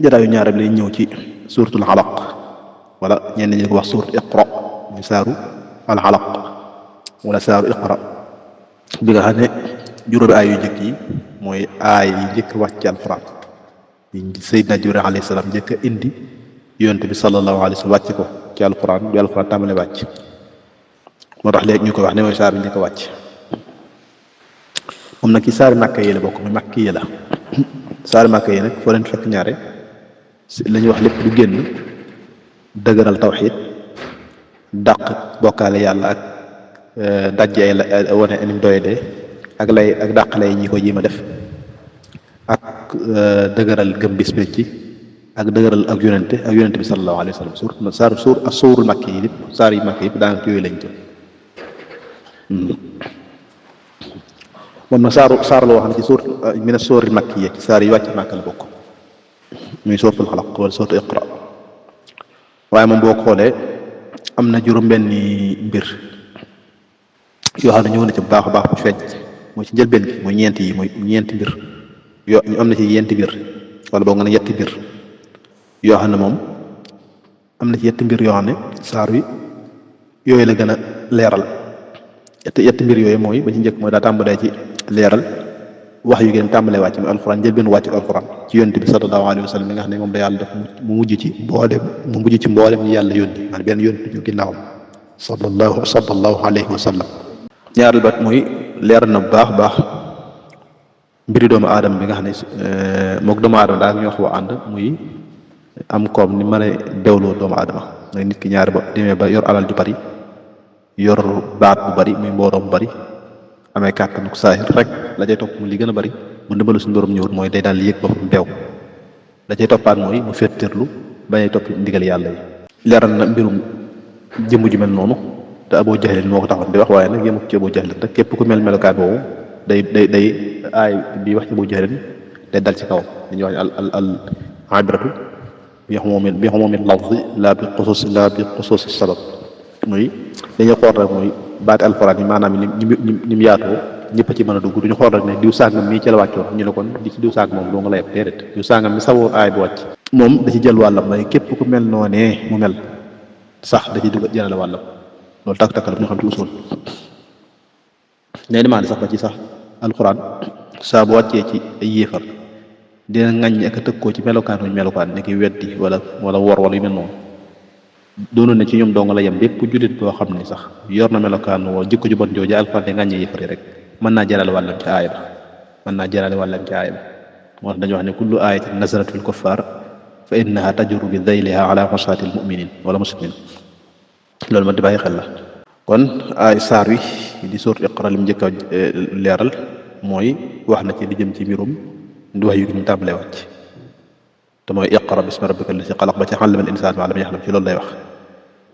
jataayu ñaareel lay ñëw ci suuratul alaq wala ñenn ñi di ko wax suuratu iqra muy saaru al alaq wala saaru iqra bi nga xam ne juróomi aay yu njëkk yi mooy aay yi njëkk wàcc ci alquran yi Seydina Jibril alayhi salaam njëkk a indi yonent bi sallallahu alayhi wa sallam wàcc ko ci alquran bi alquran tàmbale wàcc moo tax léegi ñu koy wax ne mooy saar bi njëkk a wàcc moom nag ci saari màkka yi la bokk muy màkk yi la saari màkka yi nag foo leen fekk ñaare la ñuy wax lépp du génn dëgëral tawxiid dàq bokkaale yàlla ak dajj ay la wane ni mu doyadee ak lay ak dàq lay ñi ko jéem a def ak dëgëral gëm bis ci ak dëgëral ak yonente bi sallallahu alayhi wa sallam suurul makki yi lépp saar yi makki yëpp daanaka yooyu lañ jël moom nag saar la wax ne ci suur mina suuril makki yi ci saar yi wàcc màkk la bokk muy suuratul xalaq wala suuratul iqra waaye moom boo xoolee am na juróom-benni mbir yoo xam ne ñëw na ci bu baax a baax bu feeñ mooy ci njëlbeen gi mooy ñeenti mbir yoo am na ci yenti mbir wala boo nga ne yetti mbir yoo xam ne moom am na ci yetti mbir yoo xam ne saar wi yooyu la gën a leeral yetti mbir yooyu mooy ba ci njëkk mooy daa tàmbalee ci leeral wax yu gën tàmbalee wàcc muy alxuraan njëlbeen wàcc alxuraan ci yonent bi sallallahu alayhi wa sallam mi nga xam ne moom da yàlla def mu mujj ci mboolem ñi yàlla yónni maanaam benn yonent ñu ginnaawam sallallahu alayhi wa sallam ñaareel bat mooy leeral na bu baax mbiri doomu aadama bi nga xam ne mook doomu aadama daal ñoo xaw a ànd muy am koom ni mën a bewloo doomu aadama ngay nit ki ñaari ba demee ba yor alal ju bari yor baat bu bari muy mbooloo mu bari amee kàttan ku saahir rek la cay topp mu li gën a bari mu ndimbalu suñu borom ñëwut mooy day daal yëg boppam beew la cay toppaat mooy mu féttirlu bañay topp ndigal yàlla yi leeral na mbirum jëmm ju mel noonu te Abu Jahlin moo ko taxoon di wax waaye nag yemut ci Abu Jahlin rek képp ku mel melokaan boobu day aay bi wax ci Abu Jahlin day dal ci kaw dañuy wax al ibratu bi xumumil lafzi la bi xusuusi sabab muy dañuy xool rek mooy baati alxuraan yi maanaam ni mu yaatoo ñëpp a ci mën a dugg duñu xool rek ne diw sàngam mii ci la wàccoon ñu ne kon di ci diw sàngam moom doo nga la yeb déedéet diw sàngam mi sawoon aay bi wàcc moom da ci jël wàllam mooy képp ku mel noonee mu mel sax da ci dugg jëlale wàllam loolu takk-takkal ñu xam ci usul nee demande sax ba ci sax alxuraan saa bu wàccee ci ay yéefar dina ŋàññi ak a tëkkoo ci melokaan ne ki weddi wala wor wala yu mel noonu doonoon ne ci ñoom doo nga la yem bépp jullit boo xam ne sax yor na melokaan wala jikko ju bon jooju alxuraan de ŋàññi yéefar yi rek mën naa jëlale wàllam ci aaya ba moo tax dañu wax ne kullu aayatin nazalat fil kuffaar fa innaha tajru bi dayliha ala masaati almuminin wala muslimin loolu ma di bàyyi xel la kon ay saar wi di suuratul iqra lim njëkk a leeral mooy wax na ci li jëm ci mbirum ndi wax yu ñu tàmbalee wàcc te mooy iqra bismi rabbika alladi xalaq ba ci allama al insaana maa lam yaxlam ci loolu lay wax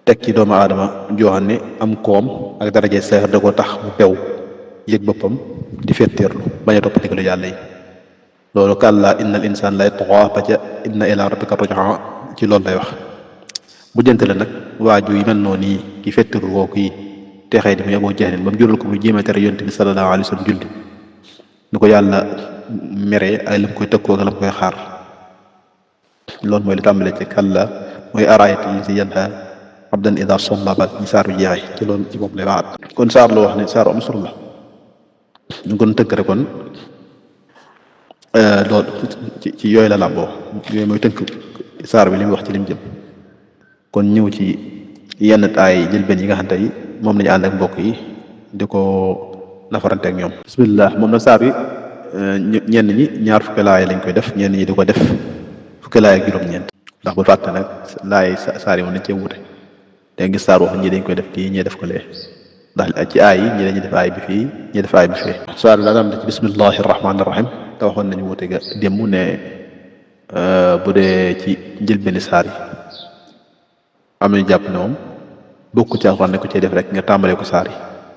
teg ci doomu aadama joo xam ne am koom ak daraje seer da ko tax mu bew yëg boppam di fetteerlu bañ a topp ndigalu yàlla yi loolu kàllaa inna al insaan la yatghaa ba ca inna ila rabbika ruj'aa ci loolu lay wax bu jëntale nag waaju yi mel noonu yi ki fetteerlu woo kii texee di muy Abu Jahlin ba mu jural ko muy jéem a tere yonent bi sallallahu alayhi wa sallam julli ni ko yàlla meree ay lam koy tëkkoo ak lam koy xaar loolu mooy li tàmbalee ci kàlla mooy araayat yi si yanha abdan ida salla ba ñu saar bi jeexee ci loolu ci bopp lay waxaat kon saar la wax ne saar am solo la ñu kon tënk rek kon loolu ci yooyu la làmboo yooyu mooy tënk saar bi li mu wax ci lim jëm kon ñëw ci yenn taay jëlbeen yi nga xam tey moom lañu ànd ak mbokk yi di ko nafarante ak ñoom bismillah moom nag saar bi ñenn ñi ñaar fukki laay lañ koy def ñenn ñi di ko def fukki laay ak juróom-ñeent ndax bu fàtte nag laay saar yi moom dañ cee wuute da gis saar wax ñi dañ koy def kii ñee def ko lee ndax ci aay yi ñi dañuy def aay bi fii ñi def aay bi fii saar bi daal ci bismillahi rahmaani rahim te waxoon nañu wuute ga démb ne bu dee ci njëlbeeni saar yi am nañu jàpp ne moom bokku ci alxuraan ne ko cee def rek nga tàmbalee ko saar yi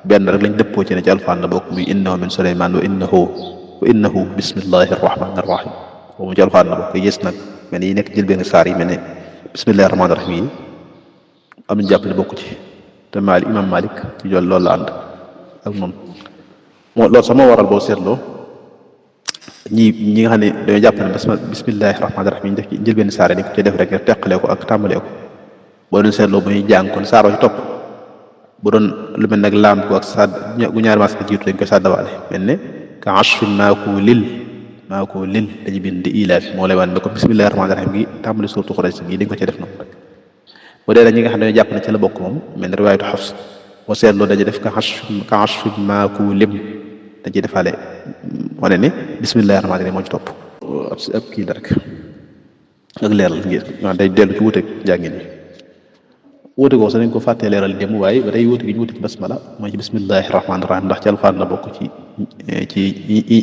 benn rek lañ dëppoo ci ne ci alxuraan la bokk muy innahu min suleymaan wa innahu bismillahi rahmaani rahim boobu ci alxuraan la bokk yées nag mel ni yi nekk njëlbeeni saar yi mel ne bismillahi rahmaani rahim yi am nañu jàpp ne bokku ci te imam Malik ci loolu la ànd ak moom loolu sax moo waral boo seetloo ñi nga xam ne dañoo jàpp ne bismillahi rahmaani rahim ñu def ci njëlbeen saare dañ ko ci def rek teqalee ko ak tàmbalee ko boo doon seetloo bu ñuy jàng kon saaroo ci topp bu doon lu mel nag laam ko ak sadd gu ñaari maas la jiitu dañ koy sàddawaale mel ne ka ashfin maa ko lil dañu bind ilaaf moo lay wan ne ko bismillahi rahmaani rahim gi tàmbali suuratu Quraysh gi dañ ko ci def noonu rek bu dee ñi nga xam ne dañoo jàpp ne ci la bokk moom mel ne riwaayatu Xafs boo seetloo dañuy def ka ashfin maa ko lim dañ ciy defaale wane ne bismillahi rahmaani rahim moo ci topp ab kii la rek ak leeral ngir waaw day dellu ci wuuteeg njàngin yi wuute ko sax nañ ko fàttee leeral dem waaye ba tey wuute gi ñu wuute ci basmala mooy ci bismillahi rahmaani rahim ndax ci alxuraan la bokk ci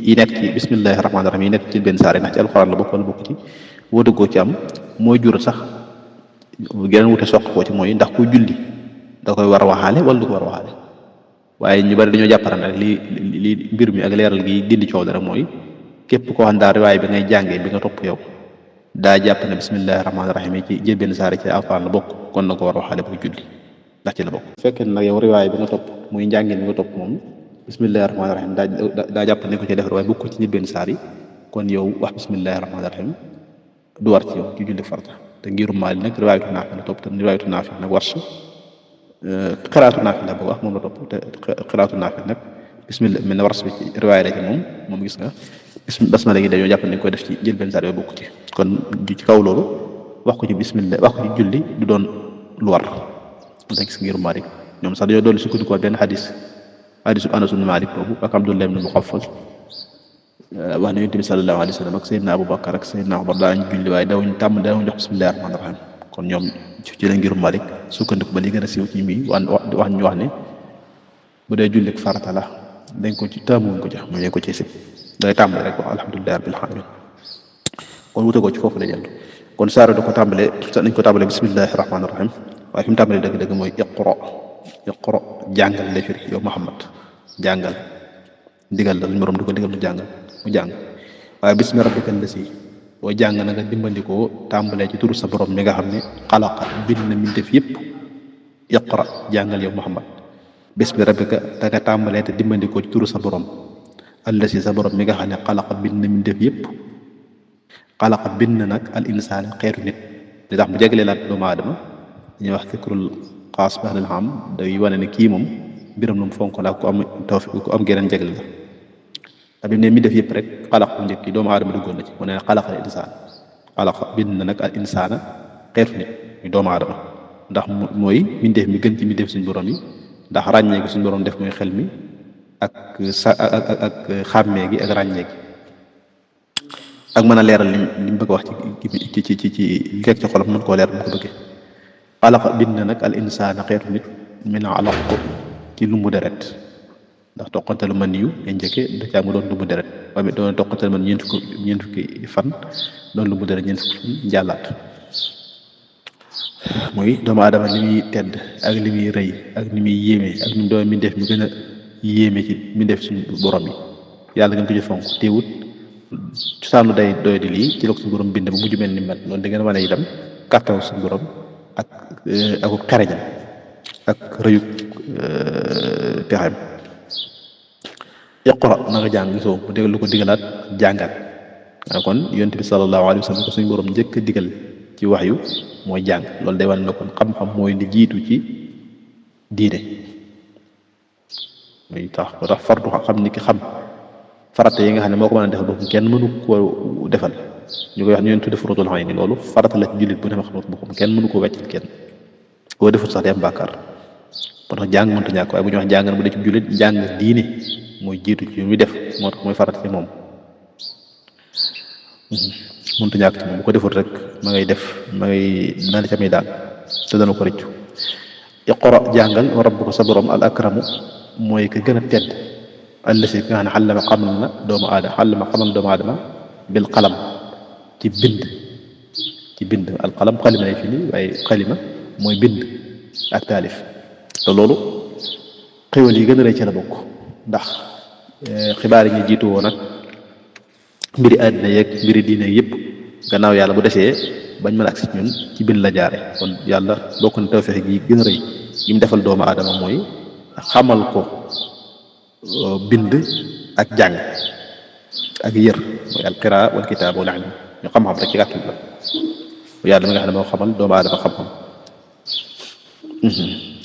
yi nekk ci bismillahi rahmaani rahim yi nekk ci benn saare ndax ci alxuraan la bokk wala bokk ci wuute koo ci am mooy jur sax geneen wuute soq koo ci mooy ndax ku julli da koy war a waxaale wala du ko war a waxaale waaye ñu bari dañoo jàpparan rek li mbir mi ak leeral gi dindi coow dara mooy képp koo xam daal riwaay bi ngay jàngee bi nga topp yow daa jàpp ne bismillahi rahmaani rahim yi ci jël benn saare ci alxuraan la bokk kon na ko war a waxaale bu julli ndax ci la bokk bu fekkee nag yow riwaay bi nga topp muy njàngin bi nga topp moom bismillahi rahmaani rahim daa jàpp ne ko ci defar waaye bokk ci jël benn saar yi kon yow wax bismillahi rahmaani rahim du war ci yow ci julli farata te ngirum Maalik nag riwaayatu Naafi la topp te riwaayatu Naafi nag war si xiraatu Naafi la wax moom la topp te xiraatu Naafi nag bismillah mel ne war bi ci riwaay la ci moom gis nga basmala gi dañoo jàpp ne koy def ci jël benn saar yooyu bokk ci kon ci kaw loolu wax ko ci bismillah wax ko ci julli du doon lu war da gis ngirum Maalik ñoom sax dañoo dolli sukkandikoo benn xadisu Anas ibn Maalik boobu ak Abdullah ibn Mughaffal wax ne Yonent bi sallallahu alayhi wa sallam ak Seydina Abubakar ak Seydina Umar daañu julli waaye daawuñ jox bismillahi rahmaani rahim kon ñoom ci la ngirum Maalik sukkandiku ba li gën a siiw ci mi wax ne bu dee julli farata la dañ ko ci taamuwuñ ko ca mooy dañ ko ci sib day tàmbale rek wax alhamdulillahi rabbil alamin kon wute ko ci foofu la jënd kon saara da ko tàmbalee nañ ko tàmbalee bismillahi rahmaani rahim waaye fi mu tàmbalee dëgg-dëgg mooy iqra jàngal la firi yow Muhammad jàngal digal la suñu borom di ko digal mu jàng waaye bismi rabbikal lazi boo jàng na nga dimbandikoo tàmbalee ci turu sa borom mi nga xam ne xalaqa bind na mbindeef yëpp iqra jàngal yow Muhammad bismi rabbika da nga tàmbalee te dimbandikoo ci turu sa borom allazi sa borom mi nga xam ne xalaqa bind na mbindeef yëpp xalaqa bind nag al insaana xeetu nit li tax mu jaglee laat doomu aadama dañuy wax fikrul xaas ba lil xam day wane ne kii moom mbiram lu mu fonk la ku am tawfiq ku am geneen jagle la te bi ne mi def yëpp rek xalaq bu njëkk yi doomu aadama duggoon na ci mu ne xalaqal insaan xalaqa bind na nag al insaana xeetu nit muy doomu aadama ndax mooy mbindeef mi gën ci mbindeef suñu borom yi ndax ràññee gi suñu borom def mooy xel mi ak xàmmee gi ak ràññee gi ak mën a leeral li mu bëgg a wax ci li nekk ci xolam mën koo leer bu ko bëggee xalaqa bind na nag al insaana xeetu nit min alaq ci lumbu deret ndax toqantalu man yu ya njëkke da caa mu doon lumbu deret waaye doon toqantalu man ñeent fukki fan doon lumbu deret ñeent fukki fan jàllaat muy doomu aadama li muy tedd ak li muy rëy ak ni muy yéeme ak ni mu doon mbindeef mi gën a yéeme ci mbindeef suñu borom yi yàlla gën ko ci fonk teewut cosaanu day doy di lii ci la ko suñu borom bind ba mujj mel ni mel loolu da ngeen wane itam kàttan suñu borom ak xereñam ak rëyug pexem iqra na nga jàng gisoo mu déglu ko digalaat jàngaat kon yonent bi sallallahu alayhi wa sallam ko suñu borom njëkk a digal ci wax yu mooy jàng loolu day wane ne kon xam-xam mooy li jiitu ci diine muy tax ba tax fardu xam ni ki xam farata yi nga xam ne moo ko mën a defal boppam kenn mënu koo defal ñu koy wax ñu leen tudde furuutul ayni loolu farata la ci jullit bu ne ma xam boppam kenn mënu koo weccal kenn koo defut sax day am bàkkaar moo tax jàng mënta ñàkk waaye bu ñu wax jàng bu dee ci jullit jàng diine mooy jiitu ci muy def moo tax mooy farata ci moom mënta ñàkk ci moom bu ko defut rek ma ngay def ma ngay dana ca muy daal te dana ko rëccu iqra jàngal wa rabbuka sa borom al akramu mooy ka gën a tedd allasi nga xam ne xallama xamal na doomu aadama bil qalam ci bind al qalam xalima lay fii waaye xalima mooy bind ak taalif te loolu xéwal yi gën a rëy ci la bokk ndax xibaar yi ñu jiitu woon nag mbiri àddina yeeg mbiri diine yëpp gannaaw yàlla bu desee bañ mën a agsi ñun ci bind la jaare kon yàlla bokk na tawfeex gi gën a rëy yi mu defal doomu aadama mooy xamal ko bind ak jàng ak yër mooy al qiraa wal kitaab wal ilm ñu xam-xam rek ci gàttal la yàlla mi nga xam ne moo xamal doomu aadama xam-xam.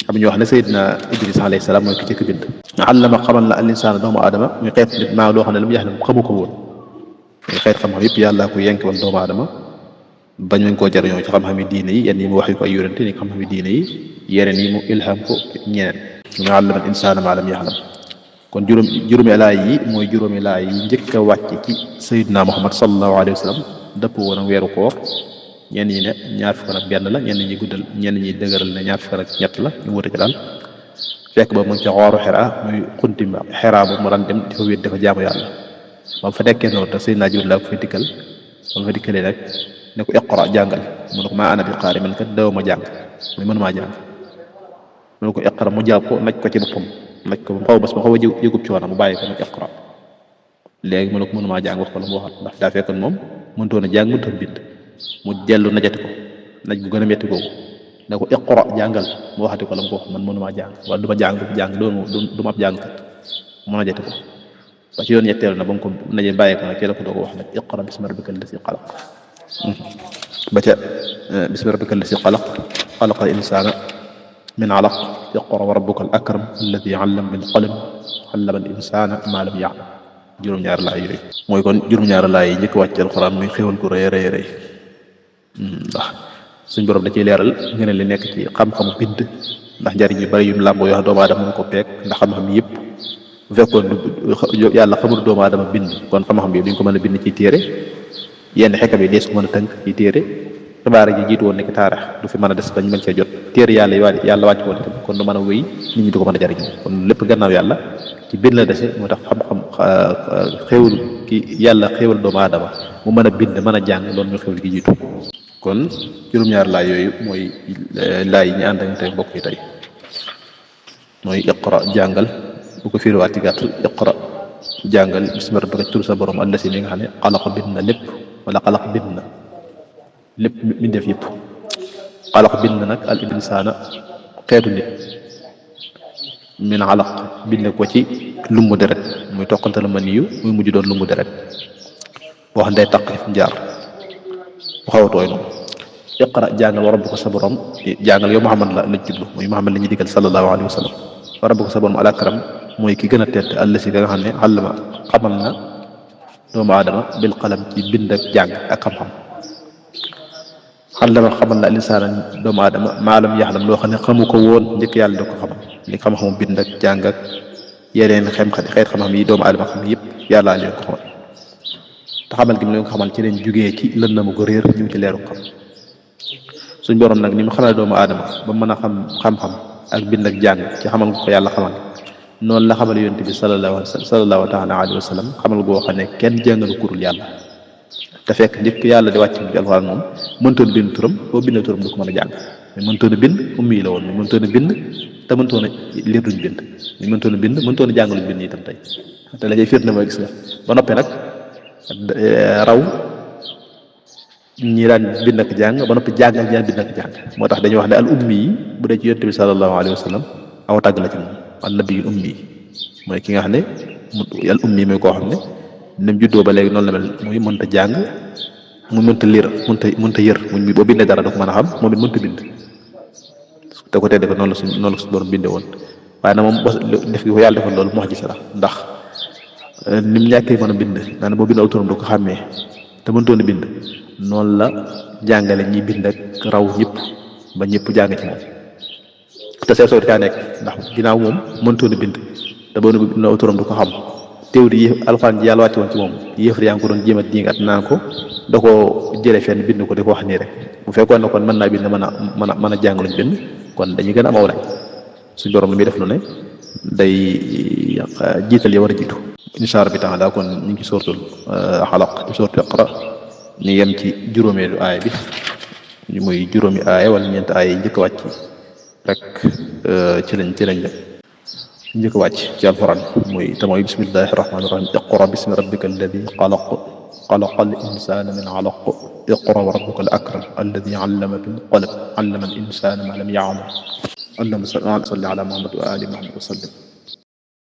am ñu wax ne Seydina Idris alayhi salaam mooy ki jëkk bind. allama xamal na al insaana doomu aadama muy xeet nit maa loo xam ne lu mu yaxlam xamu ko woon muy xeet xam-xam yëpp yàlla ko yenk woon doomu aadama bañ nañ koo jariñoo ci xam-xam yi diine yi yenn yi mu wax yu ko ay yonente ni xam-xam yi diine yi yeneen yi mu ilham ko ñeneen mu allama al insaana maa lam yaxlam kon juróomi laay yi mooy juróomi laay yi njëkk a wàcc ci Seydina Muhammad sallallahu alayhi wa sallam dëpp woon ak weeru koor ñenn ñi ne ñaar fukk ak benn la ñenn ñi guddal ñenn ñi dëgëral ne ñaar fukk ak ñett la ñu wute ci daal fekk ba mu ngi ca xooru Xiraa muy xunti Xiraa boobu mu daan dem di fa wéet dafa jaamu yàlla ba mu fa nekkee noonu te Seydina Jibril laa ko fa dikkal ba mu fa dikkalee nag ne ko iqra jàngal mu ne ko maa ana bi qaari man kat daw ma jàng muy mënumaa jàng mu ne ko iqra mu jàpp ko naj ko ci boppam naj ko ba mu xaw a yëgub coono mu bàyyi ko nag iqra léegi mu ne ko mënumaa jàng wax ko la mu waxat ndax daa fekkoon moom mënutoon a jàng mënutoon bind mu dellu najati ko naj bu gën a métti googu ne ko iqra jàngal mu waxati ko la mu ko wax man mënumaa jàng wala du ma jàng du ma ab jàngkat mu najati ko ba ci yoon ñetteelu na ba mu ko naje bàyyi ko nag ci la ko doog a wax nag iqra bismi rabbika allasi xalaq ba ca bismi rabbika allasi xalaq xalaqal insaana min alaq iqra wa rabbuka al akram alladi allama bil qalam allama al insaana ma lam ya'lam juróom-ñaari laay yooyu mooy kon juróom-ñaari laay yi njëkk wàcc alxuraan muy xéwal gu rëy rëy rëy ndax suñ borom da ciy leeral ngeen li nekk ci xam-xamu bind ndax njariñ yu bari yu làmboo yoo xam doomu aadama mën ko peeg ndax xam-xam yëpp bu fekkoon yàlla xamul doomu aadama bind kon xam-xam bi duñ ko mën a bind ci téere yenn xekkam yi dees ko mën a tënk ci téere xibaar ji jiitu woon nekk taarix du fi mën a des bañ mën cee jot téere yàlla wàcc woon itam kon du mën a wéy nit ñi du ko mën a jariñoo kon lépp gannaaw yàlla ci bind la dese moo tax xam-xam xéewal ki yàlla xéewal doomu aadama mu mën a bind mën a jàng loolu mooy xéewal gi jiitu kon juróom-ñaari laay yooyu mooy laay yi ñu ànd ak tey mbokk yi tey mooy iqra jàngal bu ko firiwaat ci gàttal iqra jàngal bismi rabbika tur sa borom allasi mi nga xam ne xalaqa bind na lépp wala xalaq bind na lépp mi def yëpp xalaq bind na nag al insaana xeetu nit min alaq bind ko ci lumbu deret muy toqante la ma niyu muy mujj doon lumbu deret boo xam ne day taq fu jaar bu xaw a tooy noonu iqra jàngal wa rabbuka sa borom jàngal yow Muhammad la jublu muy Muhammad la ñuy digal sallallahu alayhi wa sallam wa rabbuka sa borom al akram mooy ki gën a tedd allasi nga xam ne allama xamal na doomu aadama bil qalam ci bind ak jàng ak xam-xam allama xamal na insaana doomu aadama maalam yaxlam loo xam ne xamu ko woon njëkk yàlla da ko xamal li xam-xamu bind ak jàng ak yeneen xeet xam-xam yi doomu aadama xam yëpp yàllaa leen ko xamal te xamal gi mu leen ko xamal ci leen jugee ci lëndama ko réer ñëw ci leeru xam suñ borom nag ni mu xamal doomu aadama ba mën a xam-xam ak bind ak jàng ci xamal ko yàlla xamal noonu la xamal yonent bi sallallahu taala alayhi wa sallam xamal goo xam ne kenn jàngalu kurul yàlla te fekk njëkk yàlla di wàcc bi alxuraan moom mëntoon bind turam boo bindee turam du ko mën a jàng mais mëntoon a bind ummi la woon mais mëntoon a bind te mëntoon a liir duñ bind mais mëntoon a bind mëntoon a jàng luñ bind itam tey te la ñuy fiir na mooy gis nga ba noppee nag raw ñi daan bind ak jàng ba noppi jàng ak jàng bind ak jàng moo tax dañuy wax ne al ummi yi bu dee ci yonent bi sallallahu alayhi wa sallam aw tàgg la ci moom an nabiyul ummi mooy ki nga xam ne al ummi mooy koo xam ne nem juddoo ba léegi noonu la mel muy mënta jàng mu mënta lire mënta yër mu boo bindee dara du ko mën a xam moom it mënta bind te ko tedde ko noonu la suñu borom bindee woon waaye nag moom def gi ko yàlla defal loolu moo gis la ndax ni mu ñàkkee mën a bind daanaka boo bind aw turam du ko xàmmee te mëntoon a bind noonu la jàngale ñi bind ak raw ñëpp ba ñëpp jàng ci moom te see soo kaa nekk ndax ginnaaw moom mëntoon a bind te boo bind aw turam du ko xam teewul yi alxuraan ji yàlla wàcce woon ci moom yëf yaa ngi ko doon jéem a diingat naan ko da koo jëlee fenn bind ko di ko wax nii rek bu fekkoon ne kon mën naa bind mën a jàng luñ bind kon dañuy gën a am aw lañ suñ borom li muy def lu ne day jiital ya war a jiitu incha allah bi taala kon ñu ngi ci sortul xalaq ci sortu iqra ñu yem ci juróomeelu aaya bi muy juróomi aaya wala ñeenti aaya yi njëkk a wàcc rek ci lañ njëkk a wàcc ci alquran muy te mooy bismillahi rahmaani rahim iqra bismi rabbika alladi xalaq xalaqa al insana min alaq iqra wa rabbuka al akram alladi allama bil qalam allama al insana ma lam ya'lam allahumma salli ala muhammad wa ali muhammad wa sallim